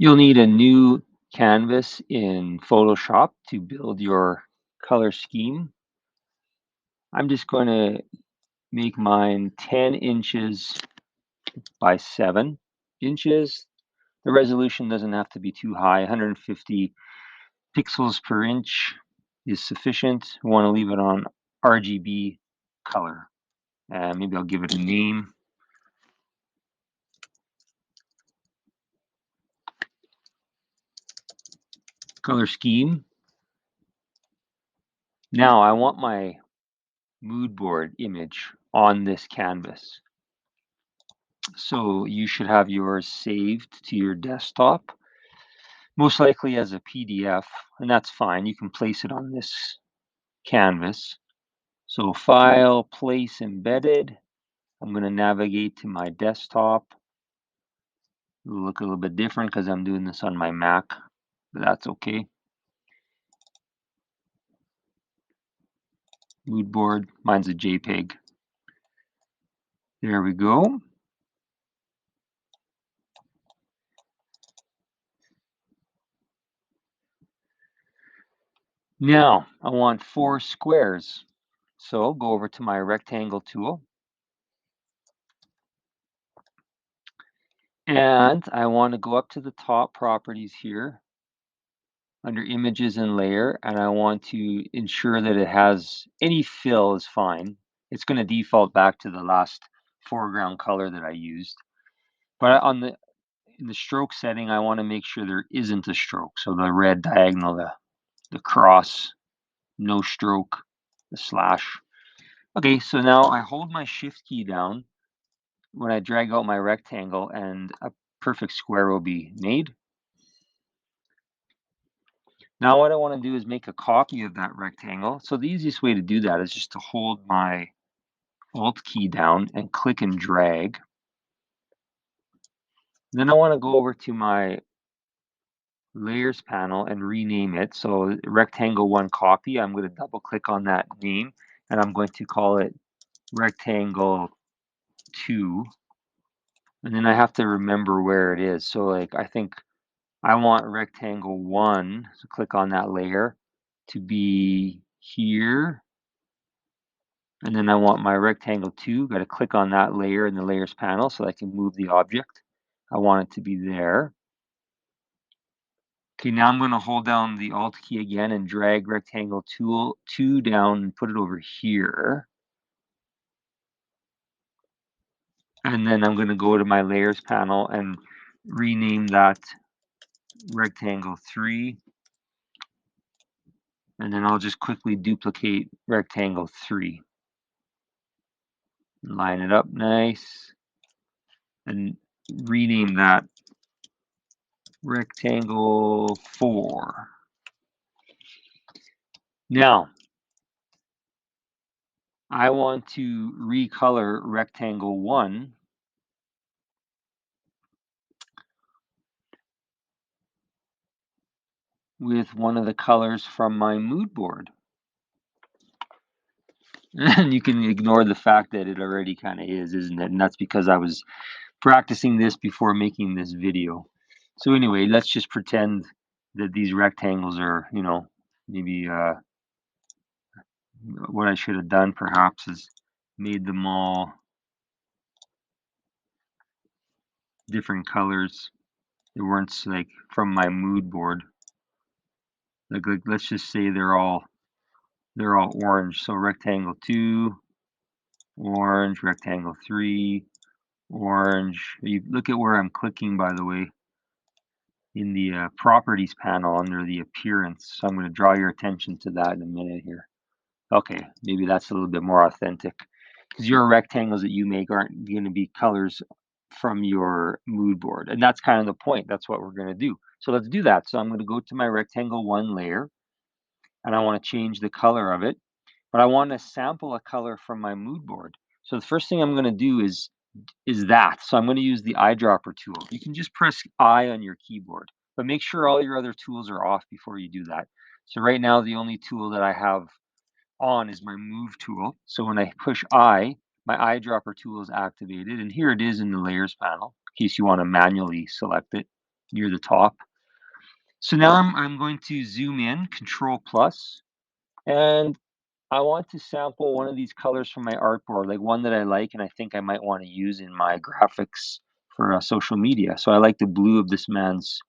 You'll need a new canvas in Photoshop to build your color scheme. I'm just going to make mine 10 inches by 7 inches. The resolution doesn't have to be too high. 150 pixels per inch is sufficient. I want to leave it on RGB color. Maybe I'll give it a name. Color scheme. Now I want my mood board image on this canvas. So you should have yours saved to your desktop, most likely as a PDF, and that's fine. You can place it on this canvas. So File, Place Embedded. I'm going to navigate to my desktop. It'll look a little bit different because I'm doing this on my Mac, but that's okay. Mood board, mine's a JPEG. There we go. Now I want 4 squares. So go over to my rectangle tool. And I want to go up to the top properties here under images and layer, and I want to ensure that it has any fill is fine. It's going to default back to the last foreground color that I used. But in the stroke setting, I want to make sure there isn't a stroke. So the red diagonal, the cross, no stroke, the slash. Okay, so now I hold my shift key down when I drag out my rectangle and a perfect square will be made. Now what I want to do is make a copy of that rectangle. So the easiest way to do that is just to hold my Alt key down and click and drag. Then I want to go over to my layers panel and rename it. So rectangle 1 copy, I'm going to double click on that name and I'm going to call it rectangle 2. And then I have to remember where it is. So like I think I want rectangle 1, so click on that layer, to be here. And then I want my rectangle 2, got to click on that layer in the layers panel so I can move the object. I want it to be there. Okay, now I'm going to hold down the Alt key again and drag rectangle 2 down and put it over here. And then I'm going to go to my layers panel and rename that rectangle 3. And then I'll just quickly duplicate rectangle 3. Line it up nice. And rename that rectangle 4. Now, I want to recolor rectangle 1 with one of the colors from my mood board. And you can ignore the fact that it already kind of is, isn't it? And that's because I was practicing this before making this video. So anyway, let's just pretend that these rectangles are, maybe what I should have done perhaps is made them all different colors. They weren't like from my mood board. Like let's just say they're all orange. So rectangle 2, orange, rectangle 3, orange. You look at where I'm clicking, by the way, in the properties panel under the appearance. So I'm going to draw your attention to that in a minute here. Okay, maybe that's a little bit more authentic because your rectangles that you make aren't going to be colors from your mood board. And that's kind of the point. That's what we're going to do. So let's do that. So I'm going to go to my rectangle 1 layer and I want to change the color of it, but I want to sample a color from my mood board. So the first thing I'm going to do is that. So I'm going to use the eyedropper tool. You can just press I on your keyboard, but make sure all your other tools are off before you do that. So right now, the only tool that I have on is my move tool. So when I push I, my eyedropper tool is activated, and here it is in the layers panel, in case you want to manually select it. near the top. So now I'm going to zoom in, Control plus, and I want to sample one of these colors from my artboard, like one that I like and I think I might want to use in my graphics for social media. So I like the blue of this man's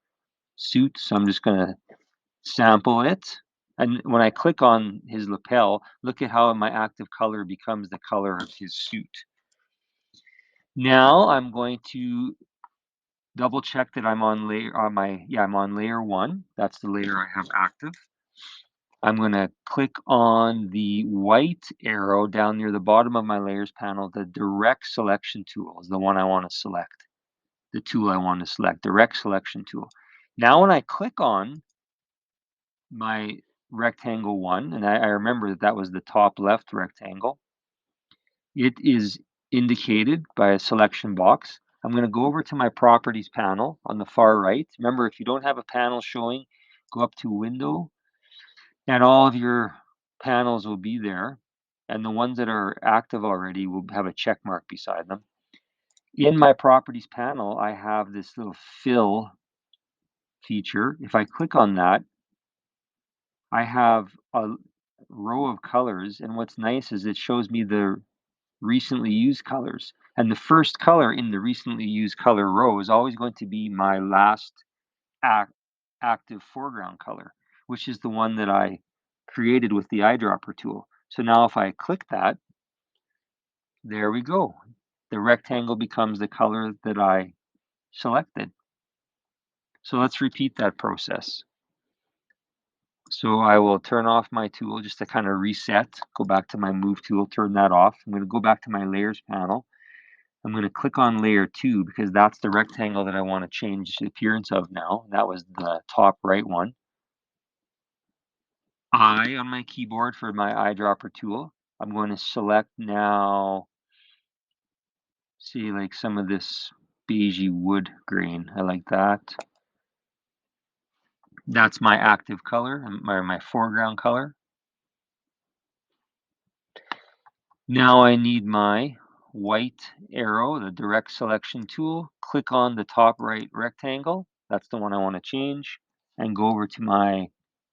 suit, so I'm just going to sample it. And when I click on his lapel, look at how my active color becomes the color of his suit. Now I'm going to double check that I'm on I'm on layer 1. That's the layer I have active. I'm going to click on the white arrow down near the bottom of my layers panel. The direct selection tool is the one I want to select. The tool I want to select, direct selection tool. Now when I click on my rectangle 1, and I remember that that was the top left rectangle, it is indicated by a selection box. I'm going to go over to my properties panel on the far right. Remember, if you don't have a panel showing, go up to Window, and all of your panels will be there. And the ones that are active already will have a check mark beside them. In my properties panel, I have this little fill feature. If I click on that, I have a row of colors. And what's nice is it shows me the recently used colors. And the first color in the recently used color row is always going to be my last active foreground color, which is the one that I created with the eyedropper tool. So now if I click that, there we go. The rectangle becomes the color that I selected. So let's repeat that process. So I will turn off my tool just to kind of reset, go back to my move tool, turn that off. I'm going to go back to my layers panel. I'm going to click on layer 2 because that's the rectangle that I want to change the appearance of now. That was the top right one. I on my keyboard for my eyedropper tool. I'm going to select now, see, like some of this beigey wood grain. I like that. That's my active color, my foreground color. Now I need my white arrow, the direct selection tool. Click on the top right rectangle. That's the one I want to change. And go over to my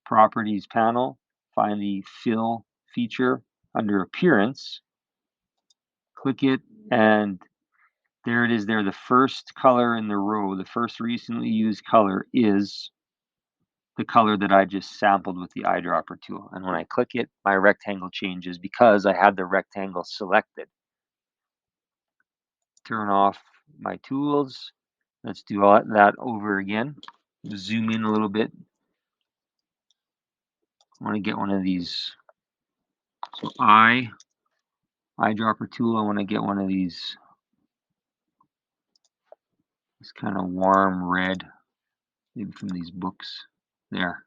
properties panel. Find the fill feature under appearance. Click it, and there it is there. The first color in the row, the first recently used color is the color that I just sampled with the eyedropper tool. And when I click it, my rectangle changes because I had the rectangle selected. Turn off my tools. Let's do all that over again. Zoom in a little bit. I want to get one of these. So eyedropper tool, I want to get one of these. This kind of warm red, maybe from these books. There.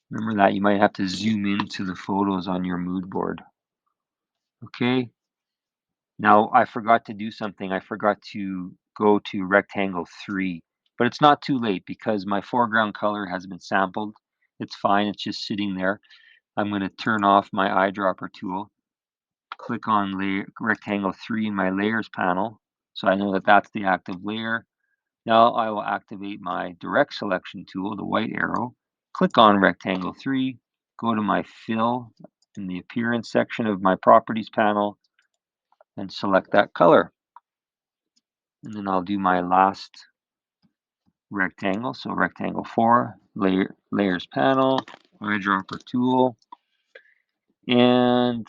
Remember that you might have to zoom into the photos on your mood board. Okay. Now I forgot to do something. I forgot to go to rectangle 3, but it's not too late because my foreground color has been sampled. It's fine. It's just sitting there. I'm going to turn off my eyedropper tool. Click on rectangle 3 in my layers panel. So I know that that's the active layer. Now I will activate my direct selection tool, the white arrow. Click on rectangle 3, go to my fill in the appearance section of my properties panel and select that color. And then I'll do my last rectangle. So rectangle 4, layers panel, eyedropper tool, and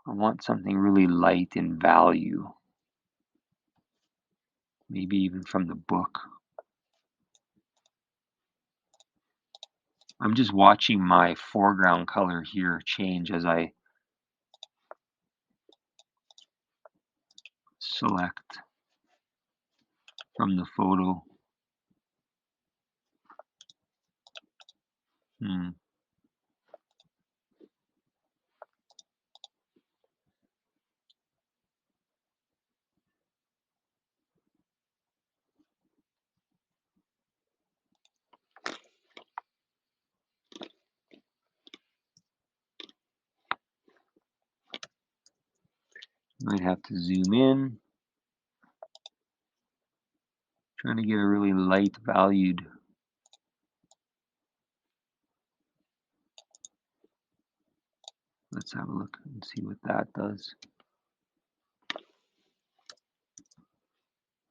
I want something really light in value. Maybe even from the book. I'm just watching my foreground color here change as I select from the photo. Might have to zoom in. Trying to get a really light valued. Let's have a look and see what that does.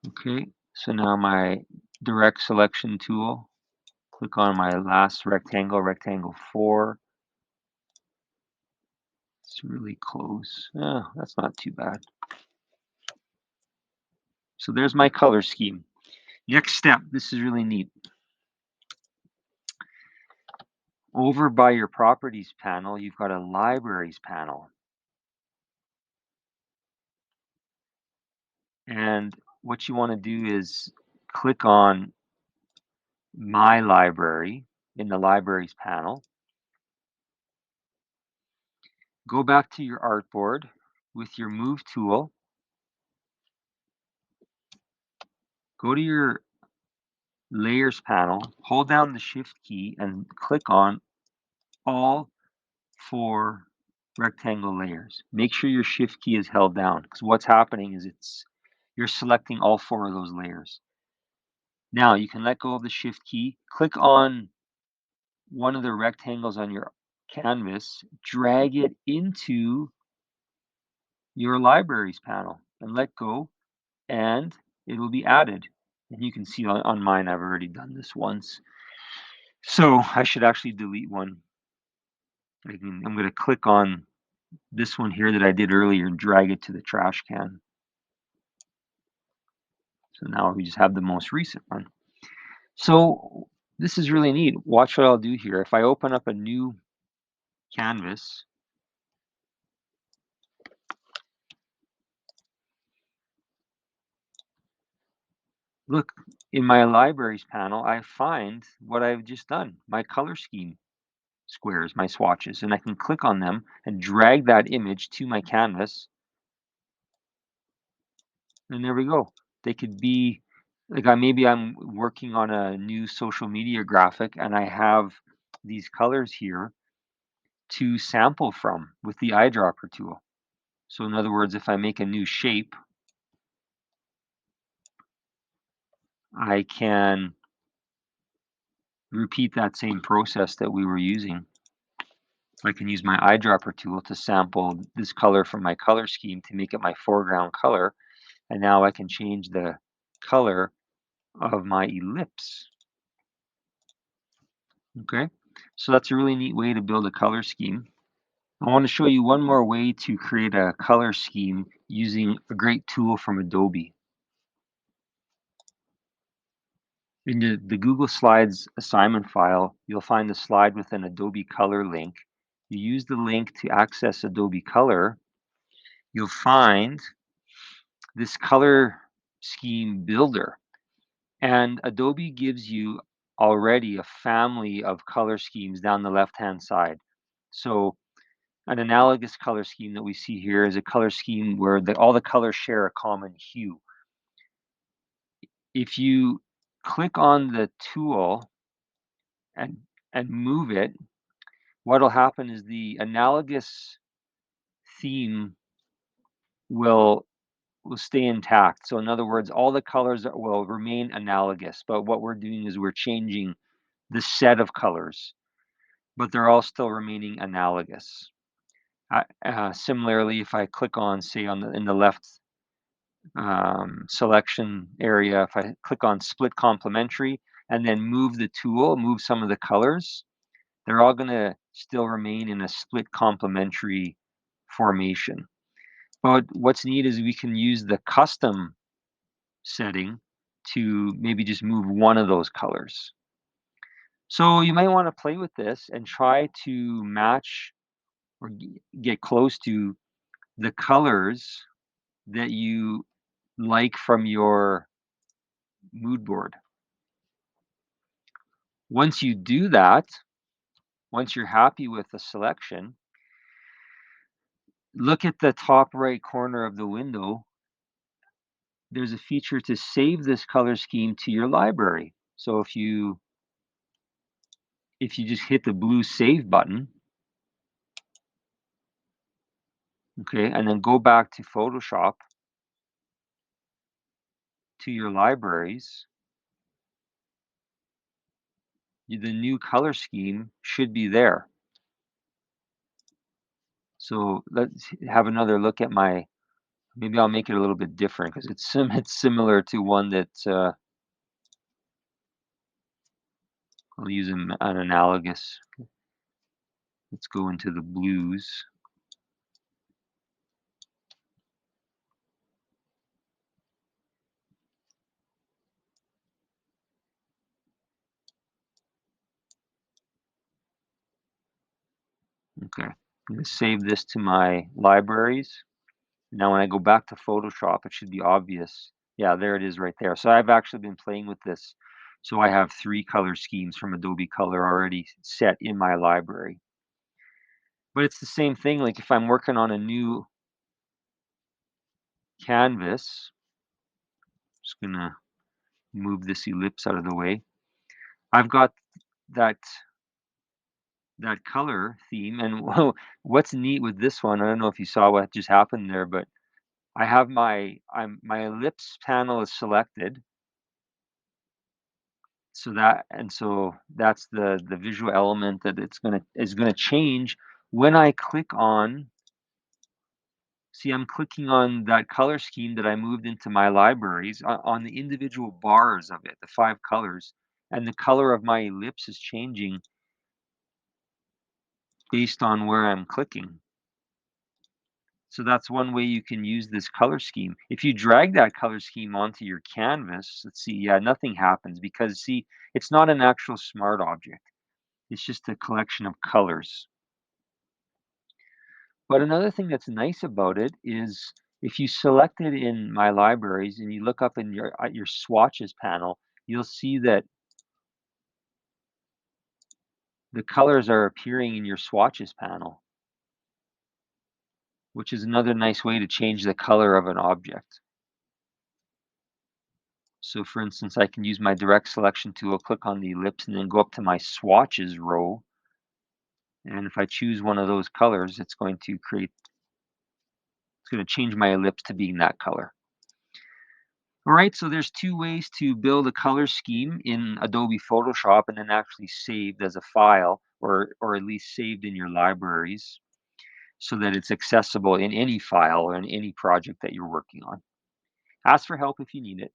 Okay, so now my direct selection tool, click on my last rectangle, rectangle 4. It's really close. Oh, that's not too bad. So there's my color scheme. Next step, this is really neat. Over by your properties panel, you've got a libraries panel. And what you want to do is click on My Library in the libraries panel. Go back to your artboard with your move tool. Go to your layers panel, hold down the shift key and click on all 4 rectangle layers. Make sure your shift key is held down because what's happening is you're selecting all 4 of those layers. Now you can let go of the shift key, click on one of the rectangles on your canvas, drag it into your libraries panel and let go, and it will be added. And you can see on mine, I've already done this once. So I should actually delete one. I'm going to click on this one here that I did earlier and drag it to the trash can. So now we just have the most recent one. So this is really neat. Watch what I'll do here. If I open up a new canvas, look, in my libraries panel, I find what I've just done, my color scheme squares, my swatches, and I can click on them and drag that image to my canvas. And there we go. They could be like maybe I'm working on a new social media graphic and I have these colors here to sample from with the eyedropper tool. So in other words, if I make a new shape, I can repeat that same process that we were using. I can use my eyedropper tool to sample this color from my color scheme to make it my foreground color. And now I can change the color of my ellipse. Okay, so that's a really neat way to build a color scheme. I want to show you one more way to create a color scheme using a great tool from Adobe. In the Google Slides assignment file, you'll find the slide with an Adobe Color link. You use the link to access Adobe Color. You'll find this color scheme builder. And Adobe gives you already a family of color schemes down the left-hand side. So an analogous color scheme that we see here is a color scheme where all the colors share a common hue. If you click on the tool and move it, what'll happen is the analogous theme will stay intact. So in other words, all the colors will remain analogous, but what we're doing is we're changing the set of colors, but they're all still remaining analogous. Similarly, if I click on, say, in the left selection area, if I click on split complementary and then move the tool, move some of the colors, they're all going to still remain in a split complementary formation. But what's neat is we can use the custom setting to maybe just move one of those colors. So you might want to play with this and try to match or get close to the colors that you like from your mood board. Once you do that, once you're happy with the selection, look at the top right corner of the window. There's a feature to save this color scheme to your library. So if you just hit the blue save button, Okay, and then go back to Photoshop, to your libraries. The new color scheme should be there. So let's have another look at my, maybe I'll make it a little bit different because it's similar to one that I'll use an analogous. Let's go into the blues. Okay, I'm going to save this to my libraries. Now when I go back to Photoshop, it should be obvious. Yeah, there it is right there. So I've actually been playing with this. So I have 3 color schemes from Adobe Color already set in my library. But it's the same thing, like if I'm working on a new canvas, just gonna move this ellipse out of the way. I've got that that color theme, and what's neat with this one, I don't know if you saw what just happened there, but I have my ellipse panel is selected. So that's the visual element that is gonna change when I click on. See, I'm clicking on that color scheme that I moved into my libraries on the individual bars of it, the 5 colors, and the color of my ellipse is changing based on where I'm clicking. So that's one way you can use this color scheme. If you drag that color scheme onto your canvas, let's see, yeah, nothing happens because see, it's not an actual smart object. It's just a collection of colors. But another thing that's nice about it is if you select it in my libraries and you look up in your at your swatches panel, you'll see that the colors are appearing in your swatches panel, which is another nice way to change the color of an object. So for instance, I can use my direct selection tool, click on the ellipse, and then go up to my swatches row. And if I choose one of those colors, it's going to change my ellipse to being that color. All right, so there's 2 ways to build a color scheme in Adobe Photoshop and then actually saved as a file or at least saved in your libraries so that it's accessible in any file or in any project that you're working on. Ask for help if you need it.